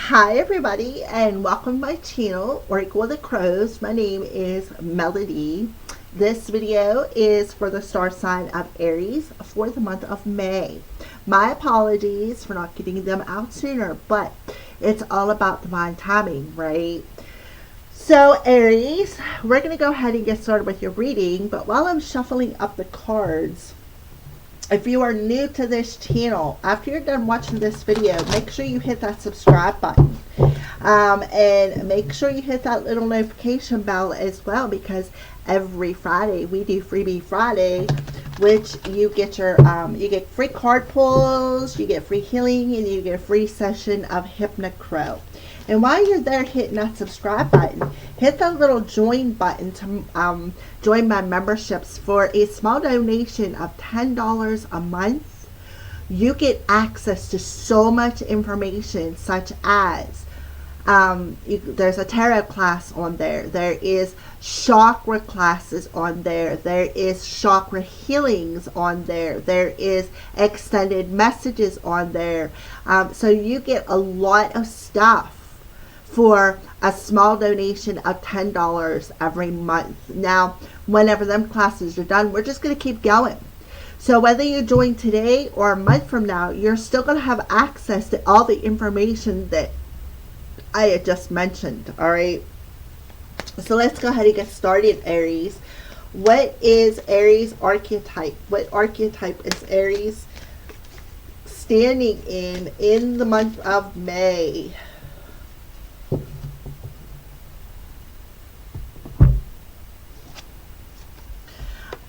Hi everybody and welcome to my channel, Oracle of the Crows. My name is Melody. This video is for the star sign of Aries for the month of May. My apologies for not getting them out sooner, but it's all about divine timing, right? So Aries, we're going to go ahead and get started with your reading, but while I'm shuffling up the cards, if you are new to this channel, after you're done watching this video, make sure you hit that subscribe button. And make sure you hit that little notification bell as well, because every Friday we do Freebie Friday, which you get your you get free card pulls, you get free healing, and you get a free session of Hypnocrow. And while you're there hitting that subscribe button, hit that little join button to join my memberships. For a small donation of $10 a month, you get access to so much information, such as there's a tarot class on there. There is chakra classes on there. There is chakra healings on there. There is extended messages on there. So you get a lot of stuff for a small donation of $10 every month. Now, whenever them classes are done, we're just going to keep going. So whether you join today or a month from now, you're still going to have access to all the information that I had just mentioned. All right. So let's go ahead and get started, Aries. What is Aries archetype? What archetype is Aries standing in the month of May?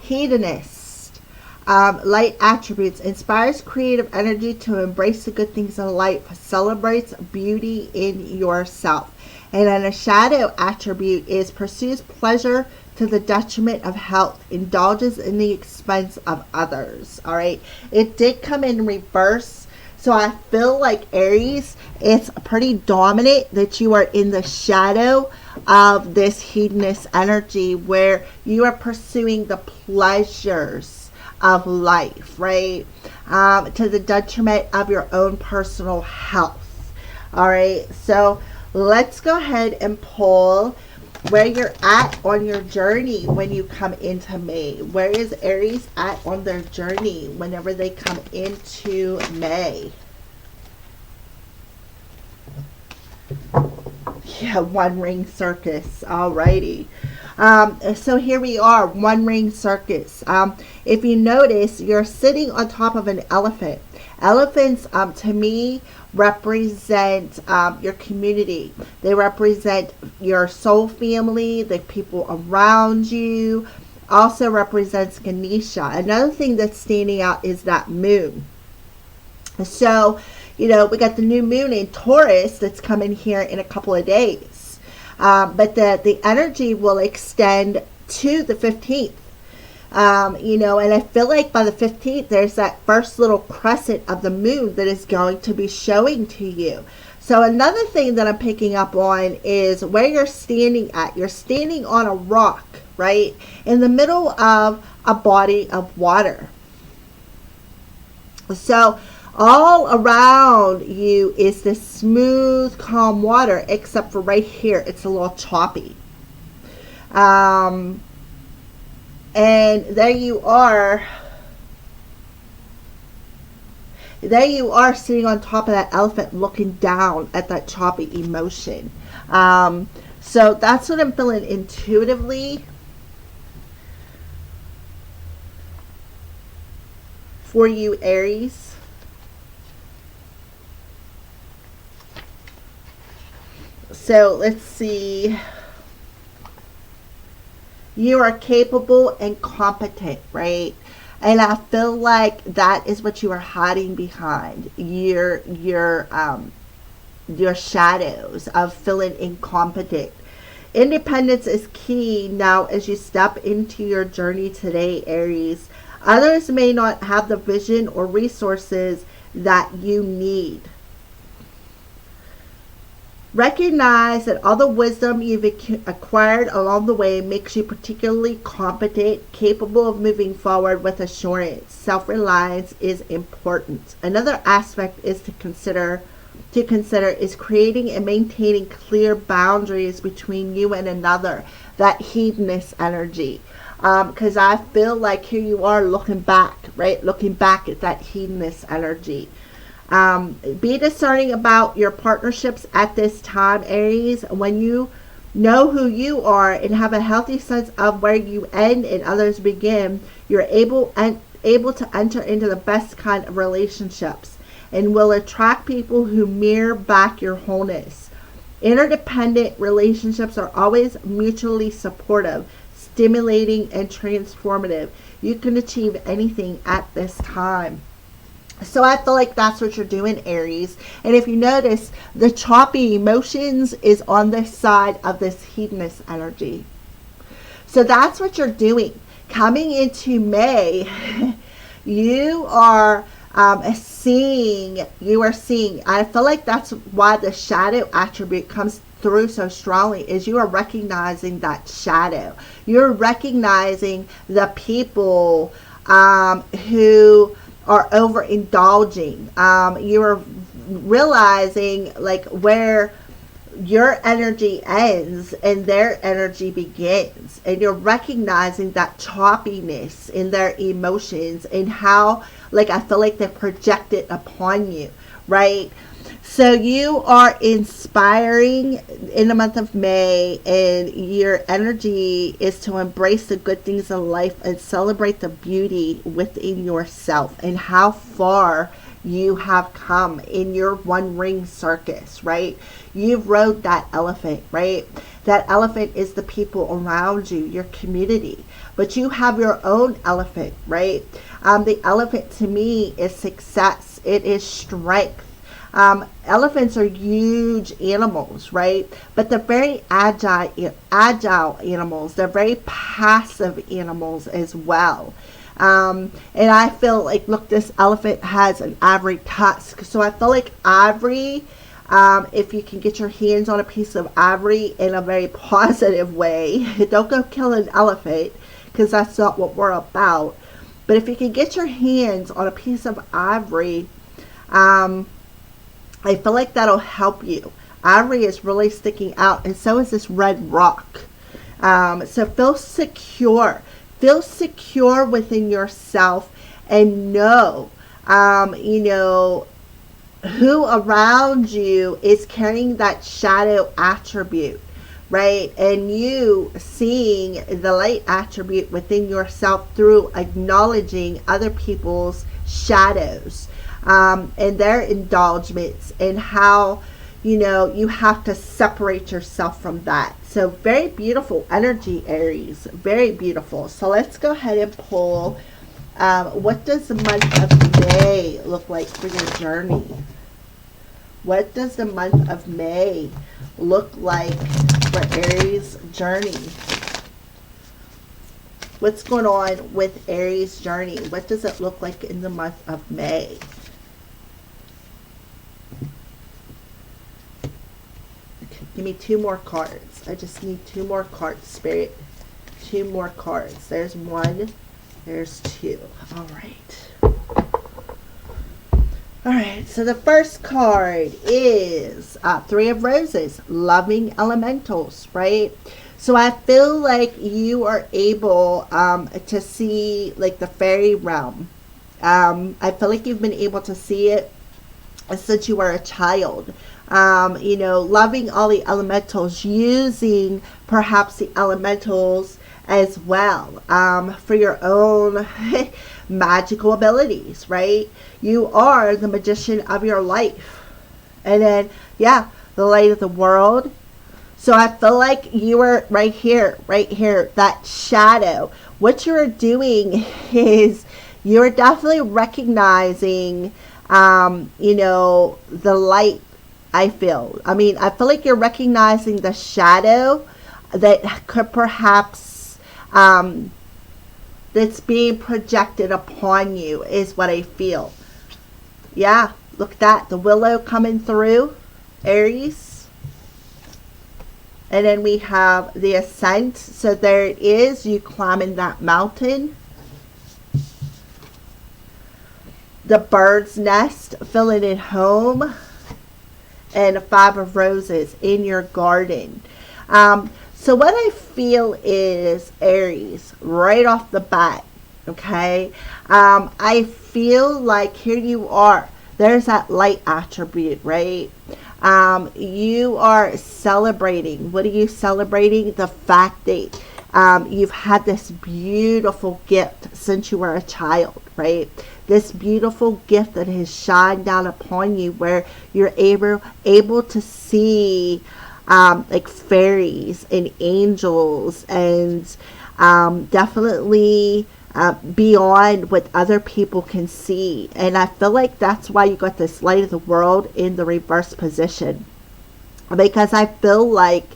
Hedonist. Light attributes. Inspires creative energy to embrace the good things in life. Celebrates beauty in yourself. And then a shadow attribute is pursues pleasure to the detriment of health. Indulges in the expense of others. All right. It did come in reverse. So I feel like Aries, it's pretty dominant that you are in the shadow of this hedonist energy where you are pursuing the pleasures of life, right? To the detriment of your own personal health. All right. So let's go ahead and pull where you're at on your journey when you come into May. Where is Aries at on their journey whenever they come into May? Yeah, one ring circus. Alrighty. So here we are, one ring circus. If you notice, you're sitting on top of an elephant. Elephants, to me, represent your community. They represent your soul family, the people around you. Also represents Ganesha. Another thing that's standing out is that moon. So, you know, we got the new moon in Taurus that's coming here in a couple of days. But the energy will extend to the 15th. You know, and I feel like by the 15th, there's that first little crescent of the moon that is going to be showing to you. So another thing that I'm picking up on is where you're standing at. You're standing on a rock, right? In the middle of a body of water. So all around you is this smooth, calm water, except for right here, it's a little choppy. And there you are. There you are sitting on top of that elephant looking down at that choppy emotion. So that's what I'm feeling intuitively for you, Aries. So let's see. You are capable and competent, right? And I feel like that is what you are hiding behind. Your shadows of feeling incompetent. Independence is key now as you step into your journey today, Aries. Others may not have the vision or resources that you need. Recognize that all the wisdom you've acquired along the way makes you particularly competent, capable of moving forward with assurance. Self-reliance is important. Another aspect is to consider to consider is creating and maintaining clear boundaries between you and another, that hedonist energy. Because I feel like here you are looking back, right? Looking back at that hedonist energy. Be discerning about your partnerships at this time, Aries. When you know who you are and have a healthy sense of where you end and others begin, you're able to enter into the best kind of relationships and will attract people who mirror back your wholeness. Interdependent relationships are always mutually supportive, stimulating, and transformative. You can achieve anything at this time. So I feel like that's what you're doing, Aries. And if you notice, the choppy emotions is on this side of this hedonist energy. So that's what you're doing. Coming into May, you are seeing, I feel like that's why the shadow attribute comes through so strongly, is you are recognizing that shadow. You're recognizing the people who are overindulging. You're realizing like where your energy ends and their energy begins, and you're recognizing that choppiness in their emotions and how, like, I feel like they project it upon you, right? So you are inspiring in the month of May, and your energy is to embrace the good things in life and celebrate the beauty within yourself and how far you have come in your one ring circus, right? You've rode that elephant, right? That elephant is the people around you, your community. But you have your own elephant, right? The elephant to me is success. It is strength. Elephants are huge animals, right? But they're very agile animals. They're very passive animals as well. And I feel like, look, this elephant has an ivory tusk. So I feel like ivory, if you can get your hands on a piece of ivory in a very positive way, don't go kill an elephant, because that's not what we're about. But if you can get your hands on a piece of ivory, I feel like that'll help you. Ivory is really sticking out, and so is this red rock. So feel secure. Feel secure within yourself, and know, who around you is carrying that shadow attribute, right? And you seeing the light attribute within yourself through acknowledging other people's shadows. And their indulgements, and how, you have to separate yourself from that. So very beautiful energy, Aries. Very beautiful. So let's go ahead and pull, what does the month of May look like for your journey? What does the month of May look like for Aries' journey? What's going on with Aries' journey? What does it look like in the month of May? Give me two more cards. I just need two more cards, Spirit. Two more cards. There's one. There's two. All right. All right. So the first card is Three of Roses. Loving elementals, right? So I feel like you are able to see like the fairy realm. I feel like you've been able to see it since you were a child. Loving all the elementals, using perhaps the elementals as well for your own magical abilities, right? You are the magician of your life. And then, yeah, the light of the world. So I feel like you are right here, that shadow. What you're doing is you're definitely recognizing, the light. I feel like you're recognizing the shadow that could perhaps, that's being projected upon you, is what I feel. Yeah, look at that. The willow coming through, Aries. And then we have the ascent. So there it is, you climbing that mountain. The bird's nest, feeling at home. and 5 of roses in your garden. So what I feel is, Aries, right off the bat, okay, I feel like here you are. There's that light attribute, right? You are celebrating. What are you celebrating? The fact that you've had this beautiful gift since you were a child, right? This beautiful gift that has shined down upon you, where you're able to see like fairies and angels, and definitely beyond what other people can see. And I feel like that's why you got this light of the world in the reverse position, because I feel like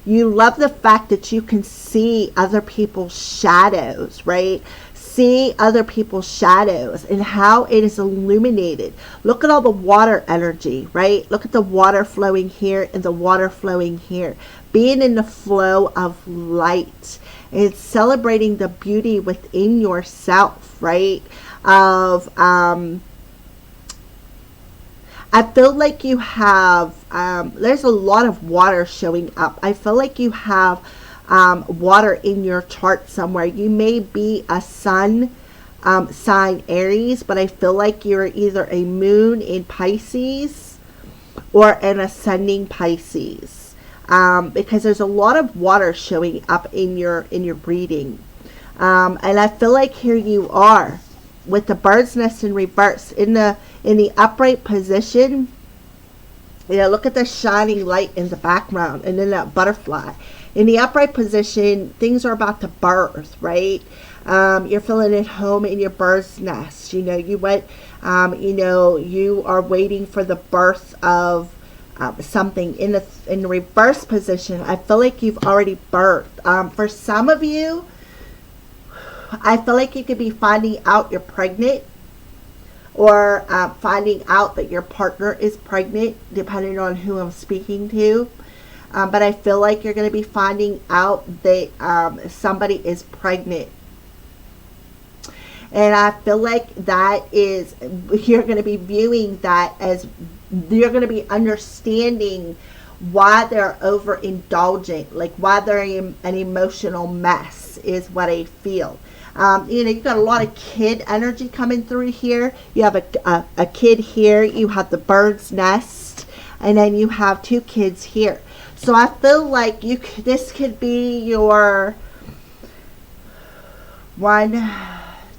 you love the fact that you can see other people's shadows, right? See other people's shadows and how it is illuminated. Look at all the water energy, right? Look at the water flowing here and the water flowing here. Being in the flow of light. It's celebrating the beauty within yourself, right? I feel like you have, there's a lot of water showing up. I feel like you have water in your chart somewhere. You may be a sun sign Aries, but I feel like you're either a moon in Pisces or an ascending Pisces, because there's a lot of water showing up in your reading. And I feel like here you are with the bird's nest in reverse in the upright position. You know, look at the shining light in the background, and then that butterfly in the upright position. Things are about to birth, right? You're feeling at home in your bird's nest. You know, you went, you are waiting for the birth of something. In the reverse position, I feel like you've already birthed. For some of you, I feel like you could be finding out you're pregnant, or finding out that your partner is pregnant, depending on who I'm speaking to. But I feel like you're going to be finding out that somebody is pregnant. And I feel like that is, you're going to be viewing that as, you're going to be understanding why they're overindulgent, like why they're an emotional mess, is what I feel. You've got a lot of kid energy coming through here. You have a kid here. You have the bird's nest, and then you have 2 kids here. So I feel like this could be your 1,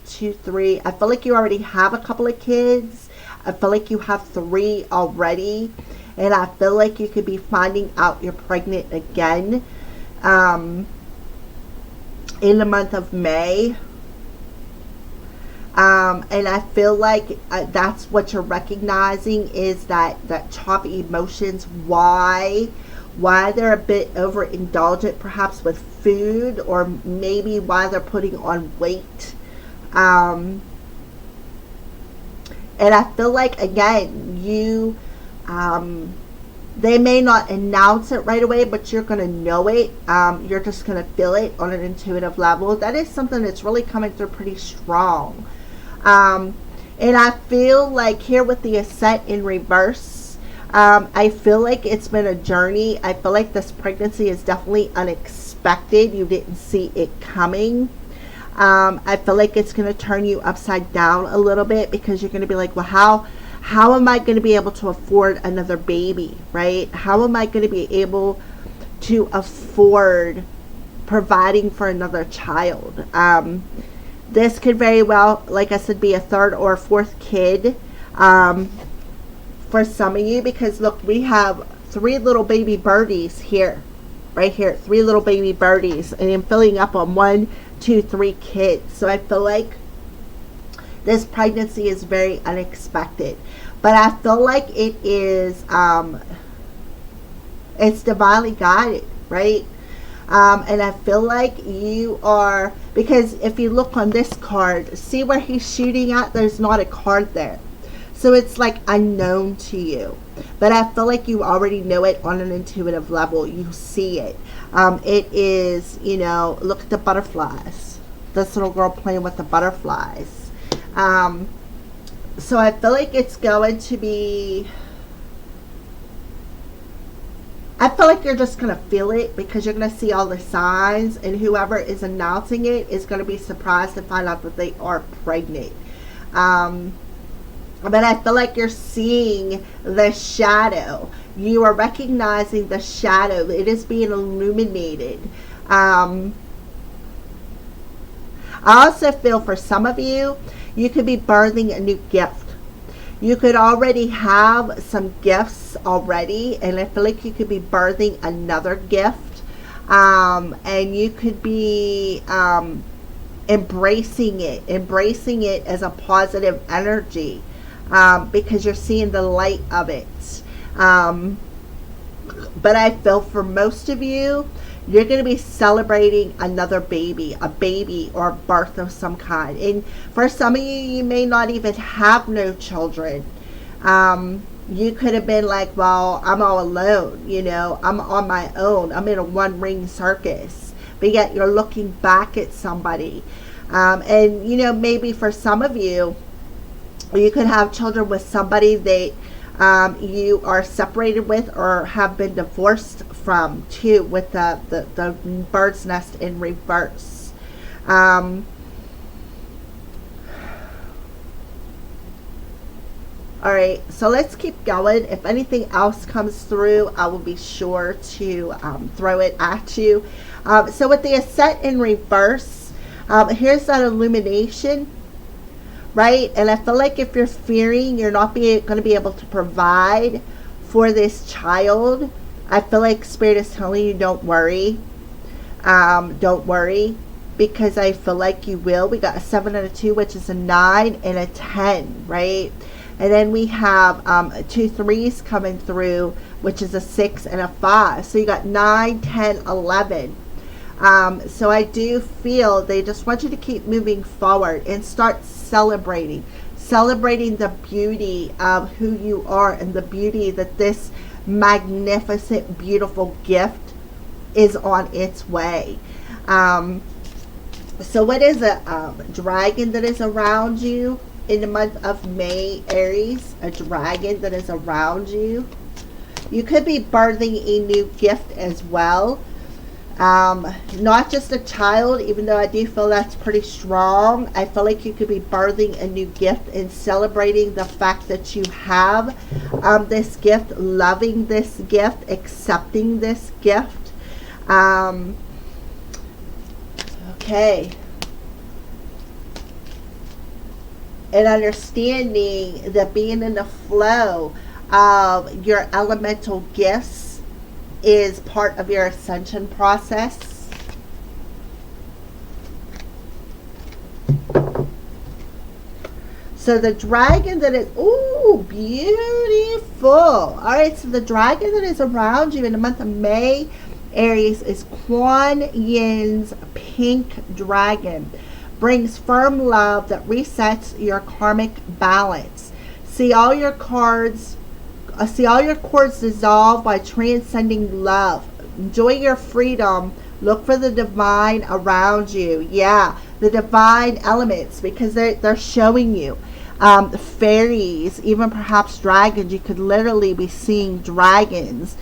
2, 3. I feel like you already have a couple of kids. I feel like you have 3 already, and I feel like you could be finding out you're pregnant again in the month of May. And I feel like that's what you're recognizing, is that choppy emotions, why they're a bit overindulgent perhaps with food, or maybe why they're putting on weight. And I feel like, again, they may not announce it right away, but you're going to know it. You're just going to feel it on an intuitive level. That is something that's really coming through pretty strong. And I feel like here with the ascent in reverse, I feel like it's been a journey. I feel like this pregnancy is definitely unexpected. You didn't see it coming. I feel like it's going to turn you upside down a little bit, because you're going to be like, well, how am I going to be able to afford another baby, right? How am I going to be able to afford providing for another child? This could very well, like I said, be a 3rd or 4th kid for some of you, because look, we have 3 little baby birdies here, right here, 3 little baby birdies, and I'm filling up on 1, 2, 3 kids. So I feel like this pregnancy is very unexpected, but I feel like it is, it's divinely guided, right? And I feel like you are, because if you look on this card, see where he's shooting at, there's not a card there. So it's like unknown to you. But I feel like you already know it on an intuitive level. You see it. It is, look at the butterflies. This little girl playing with the butterflies. So I feel like it's going to be I feel like you're just going to feel it because you're going to see all the signs, and whoever is announcing it is going to be surprised to find out that they are pregnant. But I feel like you're seeing the shadow. You are recognizing the shadow. It is being illuminated. I also feel for some of you, you could be birthing a new gift. You could already have some gifts already, and I feel like you could be birthing another gift. And you could be embracing it as a positive energy, because you're seeing the light of it. But I feel for most of you, you're going to be celebrating another baby, a baby or a birth of some kind. And for some of you, you may not even have no children. You could have been like, well, I'm all alone, I'm on my own. I'm in a one-ring circus. But yet you're looking back at somebody. And, maybe for some of you, you could have children with somebody that you are separated with or have been divorced from, too, with the bird's nest in reverse. All right, so let's keep going. If anything else comes through, I will be sure to throw it at you. So with the ascent in reverse, here's that illumination, right? And I feel like if you're fearing you're not going to be able to provide for this child, I feel like Spirit is telling you don't worry. Don't worry, because I feel like you will. We got a 7 and a 2, which is a 9 and a 10, right? And then we have 2 3s coming through, which is a 6 and a 5. So you got 9, 10, 11. So I do feel they just want you to keep moving forward and start celebrating the beauty of who you are and the beauty that this magnificent, beautiful gift is on its way. So what is a dragon that is around you in the month of May, Aries? A dragon that is around you. You could be birthing a new gift as well. Not just a child, even though I do feel that's pretty strong. I feel like you could be birthing a new gift and celebrating the fact that you have this gift, loving this gift, accepting this gift. Okay. And understanding that being in the flow of your elemental gifts is part of your ascension process. So the dragon that is, ooh, beautiful. All right, so the dragon that is around you in the month of May, Aries, is Kuan Yin's pink dragon. Brings firm love that resets your karmic balance. See all your cords dissolve by transcending love. Enjoy your freedom. Look for the divine around you. Yeah, the divine elements, because they're showing you fairies, even perhaps dragons. You could literally be seeing dragons.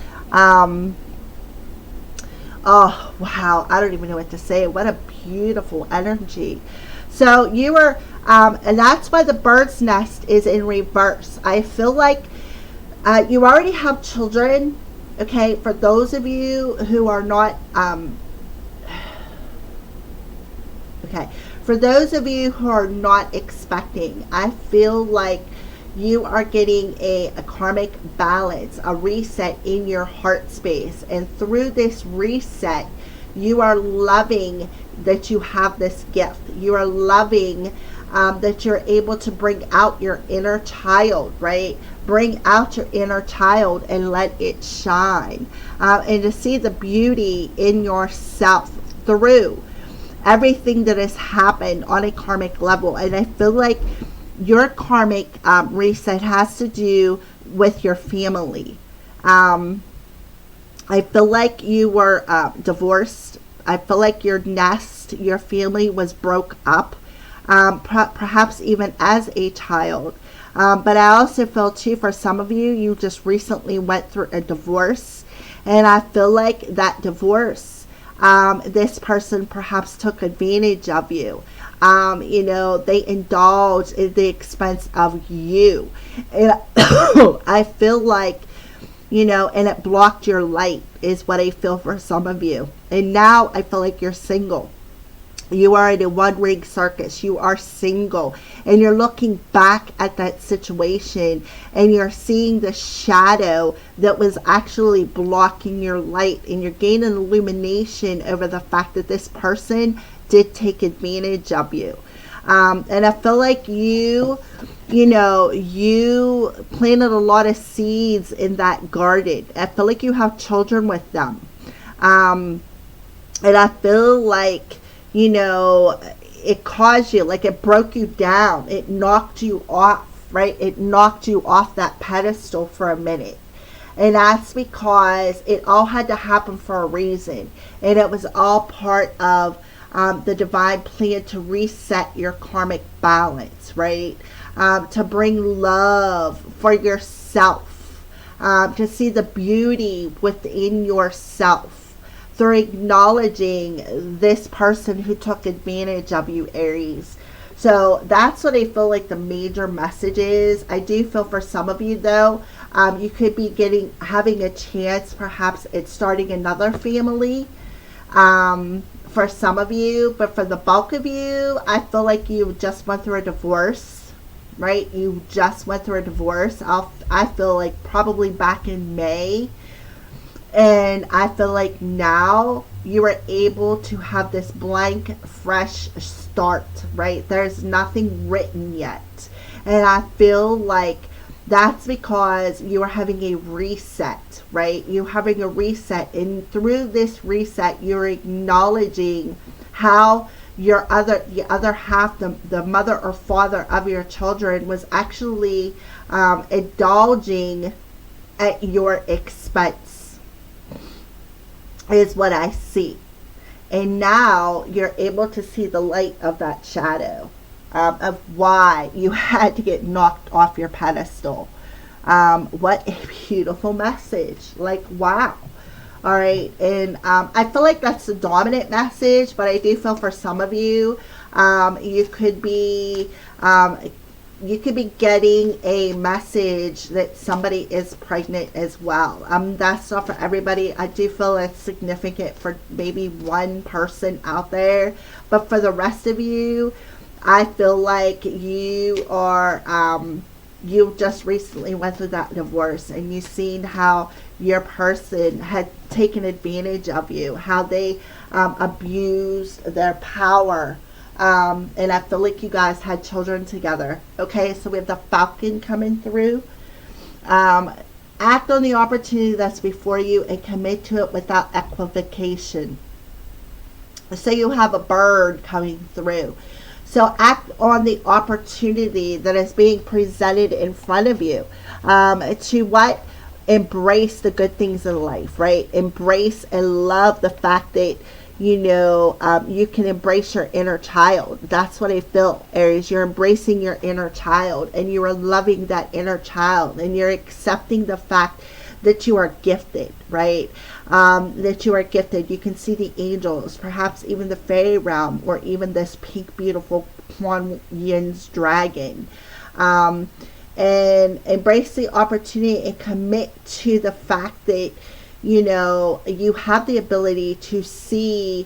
Oh wow, I don't even know what to say. What a beautiful energy. So you are and that's why the bird's nest is in reverse. I feel like you already have children. Okay, for those of you who are not for those of you who are not expecting, I feel like you are getting a karmic balance, a reset in your heart space. And through this reset, you are loving that you have this gift. You are loving that you're able to bring out your inner child, right? Bring out your inner child and let it shine. And to see the beauty in yourself through everything that has happened on a karmic level. And I feel like your karmic reset has to do with your family. I feel like you were divorced. I feel like your nest, your family was broke up, perhaps even as a child. But I also feel too, for some of you, you just recently went through a divorce. And I feel like that divorce, this person perhaps took advantage of you. You know, they indulged at the expense of you. And I feel like, you know, and it blocked your light is what I feel for some of you. And now I feel like you're single. You are in a one-ring circus. You are single. And you're looking back at that situation and you're seeing the shadow that was actually blocking your light. And you're gaining illumination over the fact that this person did take advantage of you. And I feel like you know, you planted a lot of seeds in that garden. I feel like you have children with them. And I feel like, you know, it caused you, like it broke you down. It knocked you off, right? It knocked you off that pedestal for a minute. And that's because it all had to happen for a reason. And it was all part of the divine plan to reset your karmic balance, right? To bring love for yourself, to see the beauty within yourself through acknowledging this person who took advantage of you, Aries. So that's what I feel like the major message is. I do feel for some of you though, you could be having a chance perhaps at starting another family. For some of you, but for the bulk of you, I feel like you just went through a divorce, right? You just went through a divorce. I feel like probably back in May. And I feel like now you are able to have this blank, fresh start, right? There's nothing written yet. And I feel like that's because you are having a reset, right? You're having a reset. And through this reset, you're acknowledging how the other half, the mother or father of your children was actually indulging at your expense, is what I see. And now you're able to see the light of that shadow, of why you had to get knocked off your pedestal. What a beautiful message. Like, wow. All right. And I feel like that's the dominant message, but I do feel for some of you, you could be getting a message that somebody is pregnant as well. That's not for everybody. I do feel it's significant for maybe one person out there, but for the rest of you, I feel like you are, you just recently went through that divorce and you've seen how your person had taken advantage of you, how they abused their power. And I feel like you guys had children together. Okay, so we have the Falcon coming through. Act on the opportunity that's before you and commit to it without equivocation. So you have a bird coming through. So act on the opportunity that is being presented in front of you. To what? Embrace the good things in life, right? Embrace and love the fact that, you know, you can embrace your inner child. That's what I feel, Aries. You're embracing your inner child and you are loving that inner child and you're accepting the fact that you are gifted, right? That you are gifted. You can see the angels, perhaps even the fairy realm, or even this pink, beautiful Kuan Yin's dragon. And embrace the opportunity and commit to the fact that, you know, you have the ability to see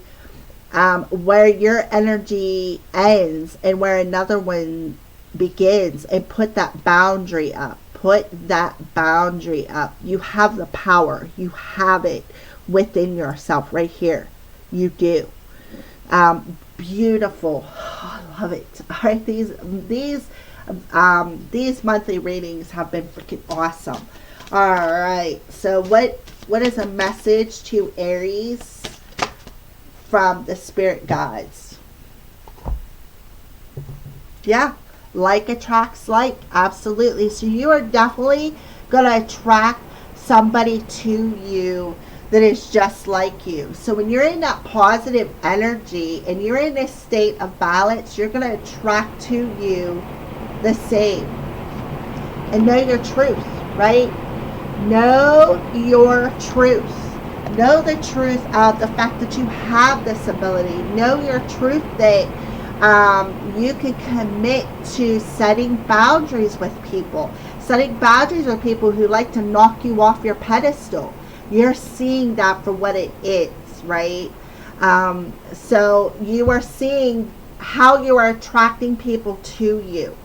where your energy ends and where another one begins, and put that boundary up. Put that boundary up. You have the power. You have it within yourself right here. You do. Beautiful. Oh, I love it. All right, these monthly readings have been freaking awesome. All right, so what is a message to Aries from the spirit guides? Yeah, like attracts like. Absolutely. So you are definitely going to attract somebody to you that is just like you. So when you're in that positive energy and you're in a state of balance, you're going to attract to you the same. and know your truth, right? Know your truth. Know the truth of the fact that you have this ability. Know your truth that you can commit to setting boundaries with people. Setting boundaries with people who like to knock you off your pedestal. You're seeing that for what it is, right? So you are seeing how you are attracting people to you.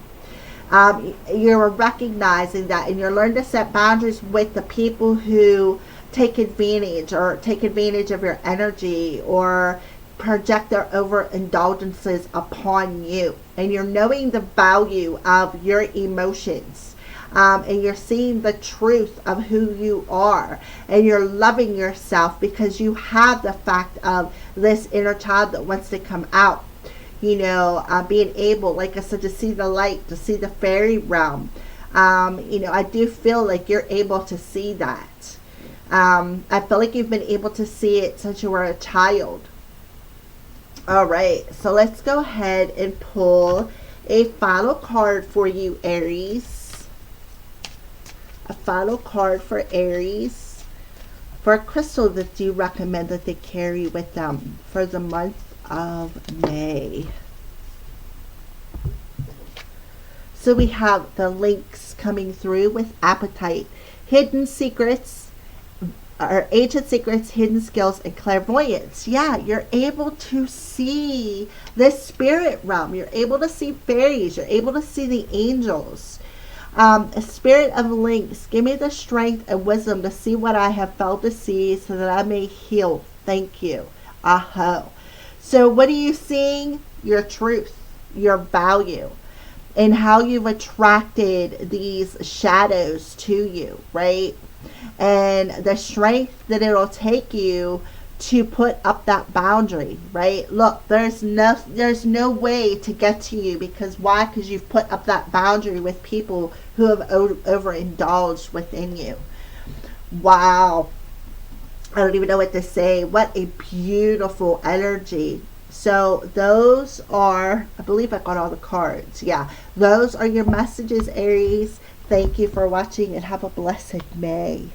You're recognizing that, and you're learning to set boundaries with the people who take advantage of your energy, or project their overindulgences upon you. And you're knowing the value of your emotions. And you're seeing the truth of who you are, and you're loving yourself because you have the fact of this inner child that wants to come out. Being able, like I said, to see the light, to see the fairy realm. I do feel like you're able to see that. I feel like you've been able to see it since you were a child. All right, so let's go ahead and pull a final card for you, Aries. A final card for Aries, for a crystal that you recommend that they carry with them for the month of May. So we have the links coming through with Archetype, hidden secrets, or ancient secrets, hidden skills, and clairvoyance. Yeah, you're able to see the spirit realm. You're able to see fairies. You're able to see the angels. A spirit of links, give me the strength and wisdom to see what I have failed to see so that I may heal. Thank you. Aho. So what are you seeing? Your truth, your value, and how you've attracted these shadows to you, right? And the strength that it'll take you to put up that boundary, right? Look, there's no way to get to you, because why? Because you've put up that boundary with people who have overindulged within you. Wow. I don't even know what to say. What a beautiful energy. So those are, I believe I got all the cards. Yeah, those are your messages, Aries. Thank you for watching, and have a blessed May.